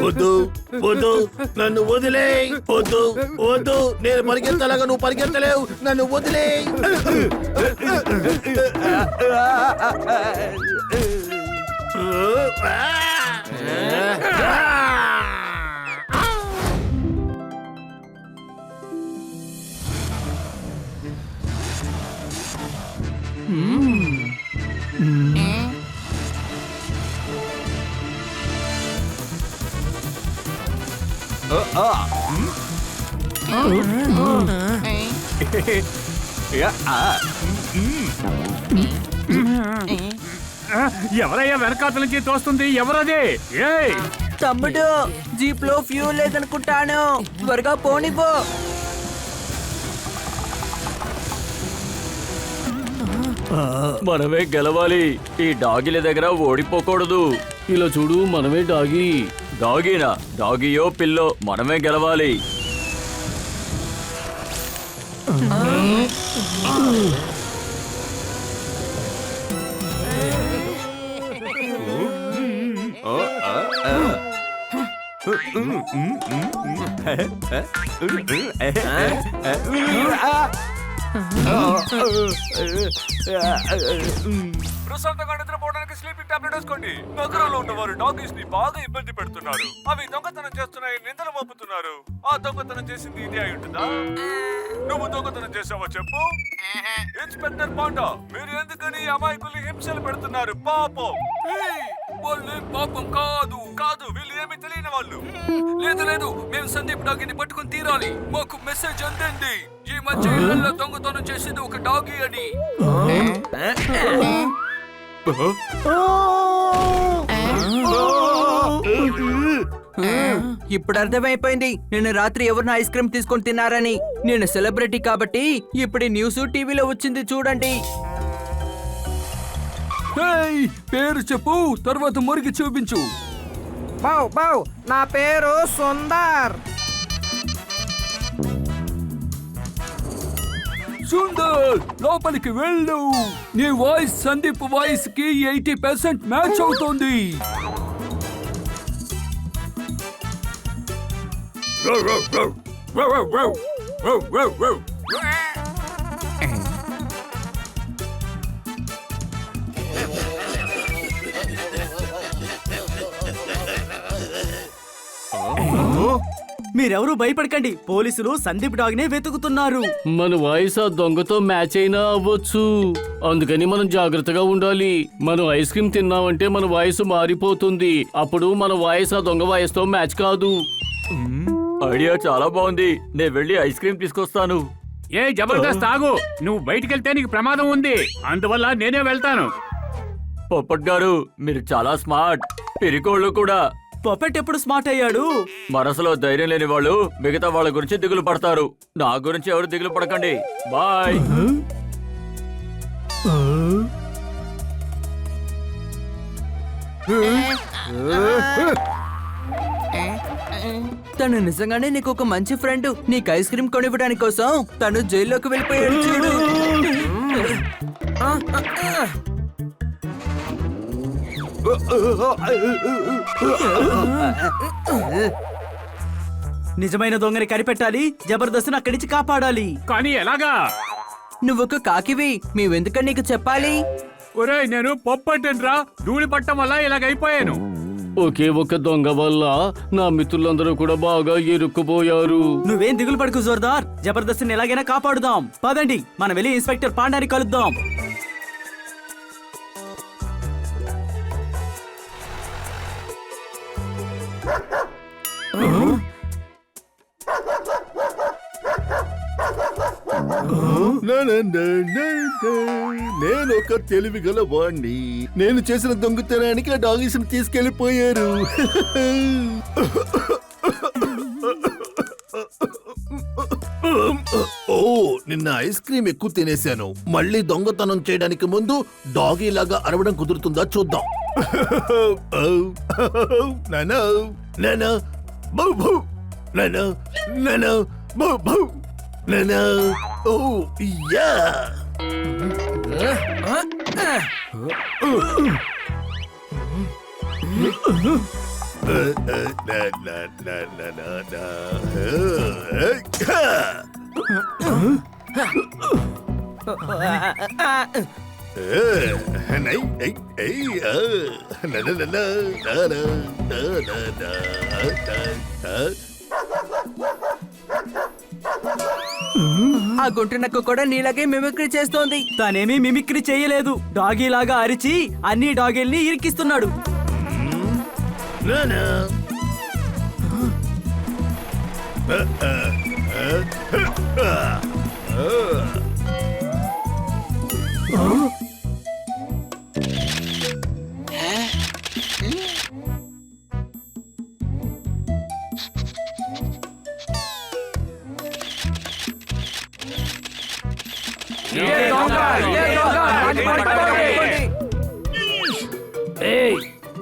వద్దు వద్దు, నన్ను వదిలే. వద్దు వద్దు, నేను పరిగెత్తలాగా నువ్వు పరిగెత్తలేవు. నన్ను వదిలే. ఎవరయ్యా వెనకాతల నుంచి తోస్తుంది? ఎవరదే? తమ్ముడు, జీప్ లో ఫ్యూల్ లేదనుకుంటాను, త్వరగా పోనిపో. మనమే గెలవాలి. ఈ డాగిల దగ్గర ఓడిపోకూడదు. ఇలా చూడు, మనమే డాగి. డాగీనా? డాగియో పిల్లో, మనమే గెలవాలి. ప్రశాంతంగా నిద్రపోవడానికి స్లీపింగ్ టాబ్లెట్ వేసుకోండి. నగరంలో ఉన్నవారు డాగీస్ ని బాగా ఇబ్బంది పెడుతున్నారు. అవి దొంగతనం చేస్తున్నాయి, నిందలు మోపుతున్నారు. ఆ దొంగతనం చేసింది ఇదే అయి ఉంటుందా? నువ్వు దొంగతనం చేసావా చెప్పు. ఇన్స్పెక్టర్ పాండా, మీరు ఎందుకని అమాయకుల్ని హింసలు పెడుతున్నారు? పాపం. వాళ్ళు పాపం కాదు కాదు, వీళ్ళు ఏమి తెలియని వాళ్ళు. లేదు లేదు, మేము సందీప్ డాగిని పట్టుకుని తీరాలి. మాకు మెసేజ్ అందండి, ఈ మధ్య ఇళ్లలో దొంగతనం చేసింది ఒక డాగి అని. ఇప్పుడు అర్థమైపోయింది నేను రాత్రి ఎవరిని ఐస్ క్రీమ్ తీసుకొని తిన్నారని. నేను సెలబ్రిటీ కాబట్టి ఇప్పుడు న్యూస్ టీవీలో వచ్చింది చూడండి. పేరు చెప్పు, తర్వాత మురిగి చూపించు. బావ్ బావ్, నా పేరు సుందర్. సుందర్, లోపలికి వెళ్ళు. నీ వాయిస్ సందీప్ వాయిస్ కి 80% మ్యాచ్ అవుతోంది. మీరెవరూ భయపడకండి, పోలీసులు సందీప్ డాగ్ నే వెతుకుతున్నారు. మన వాయిస్ ఆ దొంగతో మ్యాచ్ అయినా అవ్వచ్చు. అందుకని మనం జాగ్రత్తగా ఉండాలి. మనం ఐస్ క్రీమ్ తిన్నామంటే మన వాయిస్ మారిపోతుంది. అప్పుడు మన వాయిస్ ఆ దొంగ వాయిస్ తో మ్యాచ్ కాదు. ఐడియా చాలా బాగుంది. నేను వెళ్ళి ఐస్ క్రీమ్ తీసుకొస్తాను. ఏ జబర్దస్త్, ఆగు. నువ్వు బయటికి వెళ్తే నీకు ప్రమాదం ఉంది, అందువల్ల నేనే వెళ్తాను. పొప్పట్ గారు, మీరు చాలా స్మార్ట్. పిరికోళ్ళు కూడా. పపెట్ ఎప్పుడు స్మార్ట్ అయ్యాడు? మనసులో ధైర్యం లేని వాళ్ళు మిగతా వాళ్ళ గురించి దిగులు పడతారు. నా గురించి ఎవరు దిగులు పడకండి. బాయ్. తను నిజంగానే నీకు ఒక మంచి ఫ్రెండ్. నీకు ఐస్ క్రీమ్ కొనివ్వడానికి కోసం తను జైల్లోకి వెళ్ళిపోయాడు చూడు. నిజమైన దొంగని కనిపెట్టాలి, జబర్దస్త్ అక్కడి నుంచి కాపాడాలి. కానీ ఎలాగా? నువ్వొక కాకివి, మేవెందుకని నీకు చెప్పాలి? ఒరేయ్, నేను పొప్పట్టేంట్రా, ధూళి పట్టం వల్ల ఇలాగైపోయాను. ఒకే ఒక దొంగ వల్ల నా మిత్రులందరూ కూడా బాగా ఇరుక్కుపోయారు. నువ్వేం దిగులు పడకు జోర్దార్, జబర్దస్త్ ఎలాగైనా కాపాడుదాం. పదండి, మనం వెళ్ళి ఇన్స్పెక్టర్ పాండాని కలుద్దాం. నేను ఒక తెలివి గల వాణ్ణి. నేను చేసిన దొంగతనానికి ఆ డాగీస్ తీసుకెళ్లిపోయారు. ఓ, నిన్న ఐస్ క్రీమ్ ఎక్కువ తినేశాను. మళ్ళీ దొంగతనం చేయడానికి ముందు డాగీ లాగా అరవడం కుదురుతుందా చూద్దాం. నానా నానా బౌ బౌ, నానా నానా బౌ బౌ, నానా. ఓ యా. ఆ గుంట నక్క కూడా నీలాగే మిమిక్రీ చేస్తోంది. తనేమీ మిమిక్రీ చేయలేదు, డాగీ లాగా అరిచి అన్ని డాగీల్ని ఇరికిస్తున్నాడు.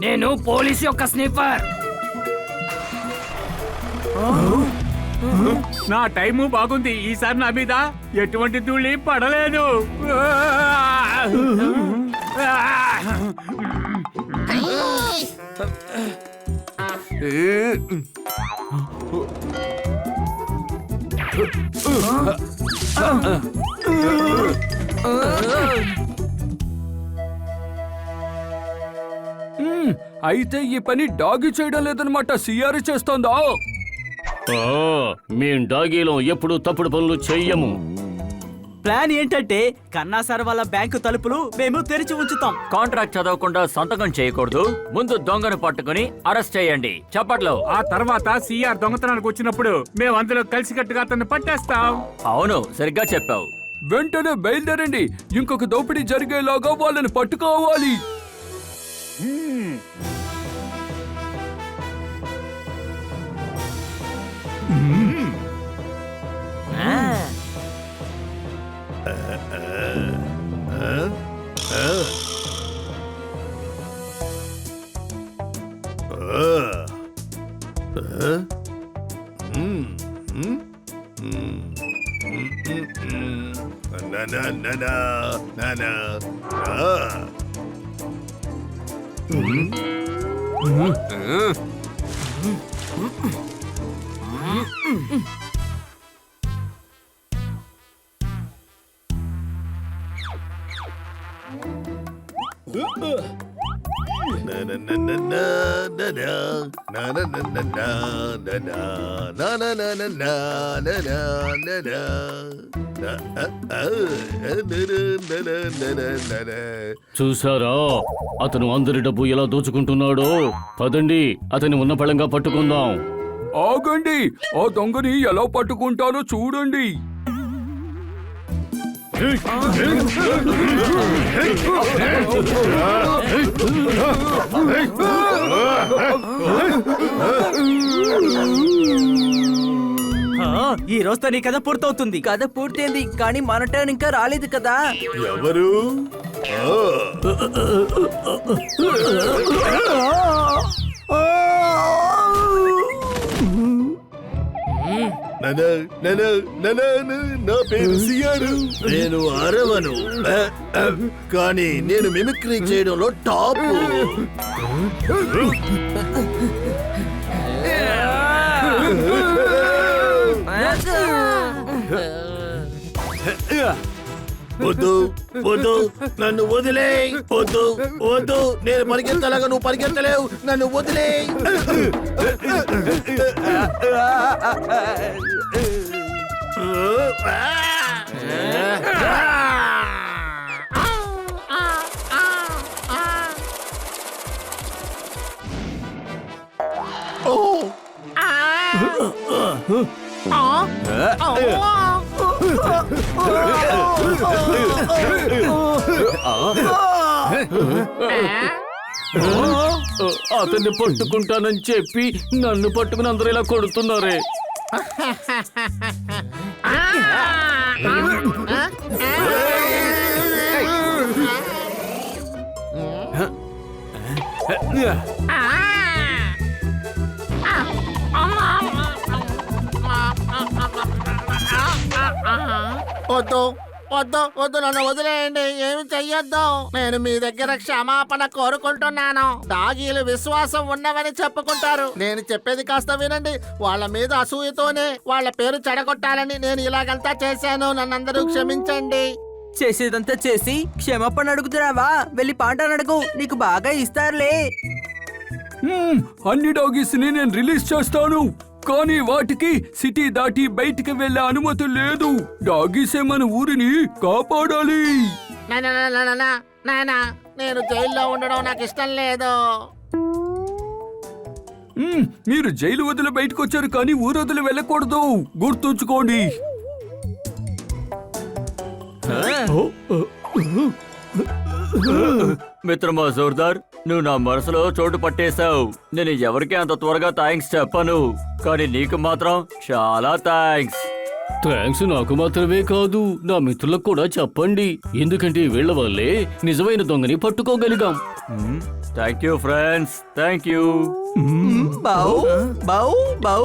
నేను పోలీస్ యొక్క స్నీపర్. నా టైము బాగుంది. ఈసారి నా మీద ఎటువంటి ధూళి పడలేదు. అయితే ఈ పని డాగి చేయడం లేదనమాట, సిఆర్ చేస్తోందా? మేం డాగీలం ఎప్పుడు తప్పుడు పనులు చెయ్యము. ప్లాన్ ఏంటంటే కన్నా సార్ వాళ్ళ బ్యాంకు తలుపులు మేము తెరిచి ఉంచుతాం. కాంట్రాక్ట్ చదవకుండా సంతకం చేయకూడదు. ముందు దొంగను పట్టుకుని అరెస్ట్ చేయండి. చప్పట్లో. ఆ తర్వాత సిఆర్ దొంగతనానికి వచ్చినప్పుడు మేము అందులో కలిసికట్టుగా అతన్ని పట్టేస్తాం. అవును, సరిగ్గా చెప్పావు. వెంటనే బయలుదేరండి. ఇంకొక దోపిడీ జరిగేలాగా వాళ్ళని పట్టుకోవాలి. చూసారా అతను అందరి డబ్బు ఎలా దోచుకుంటున్నాడో? పదండి, అతని ఉన్న పళంగా పట్టుకుందాం. ఆగండి, ఆ దొంగని ఎలా పట్టుకుంటారో చూడండి. ఈ రోజుతో నీ కథ పూర్తవుతుంది. కథ పూర్తయింది, కానీ మన టర్న్ ఇంకా రాలేదు కదా. ఎవరు? నా పేరు సియారు. నేను అరవను, కానీ నేను మిమిక్రీ చేయడంలో టాప్. వద్దు వద్దు, నన్ను వదిలే. వద్దు వద్దు, నేను పరిగెత్తలాగా నువ్వు పరిగెత్తలేవు. నన్ను వదిలే. అతన్ని పట్టుకుంటానని చెప్పి నన్ను పట్టుకుని అందరూ ఇలా కొడుతున్నారే. వద్దు వద్దు వద్దు నన్ను వదిలేయండి, ఏమి చెయ్యొద్దు. నేను మీ దగ్గర క్షమాపణ కోరుకుంటున్నాను. డాగీలు విశ్వాసం ఉన్నవని చెప్పుకుంటారు. నేను చెప్పేది కాస్త వినండి. వాళ్ళ మీద అసూయతోనే వాళ్ళ పేరు చెడగొట్టాలని నేను ఇలాగంతా చేశాను. నన్నందరూ క్షమించండి. చేసేదంతా చేసి క్షమాపణ అడుగుతున్నావా? వెళ్ళి పాండాని అడుగు, నీకు బాగా ఇస్తారులే. అన్ని డాగీస్ ని నేను రిలీజ్ చేస్తాను, కానీ వాటికి సిటీ దాటి బయటికి వెళ్ళే అనుమతి లేదు. డాగీసే మన ఊరిని కాపాడాలి. నానా, నేను జైల్లో ఉండడం నాకు ఇష్టం లేదు. మీరు జైలు వదిలి బయటకు వచ్చారు, కానీ ఊరు వదిలి వెళ్ళకూడదు, గుర్తుంచుకోండి. మిత్రమా జోర్దార్, నువ్వు నా మనసులో చోటు పట్టేశావు. నేను ఎవరికి అంత త్వరగా థ్యాంక్స్ చెప్పను, కానీ నీకు మాత్రం చాలా థ్యాంక్స్. థ్యాంక్స్ నాకు మాత్రమే కాదు, నా మిత్రులకు కూడా చెప్పండి. ఎందుకంటే వీళ్ళ వల్లే నిజమైన దొంగని పట్టుకోగలిగాం. Thank you friends, thank you. బౌ బౌ బౌ.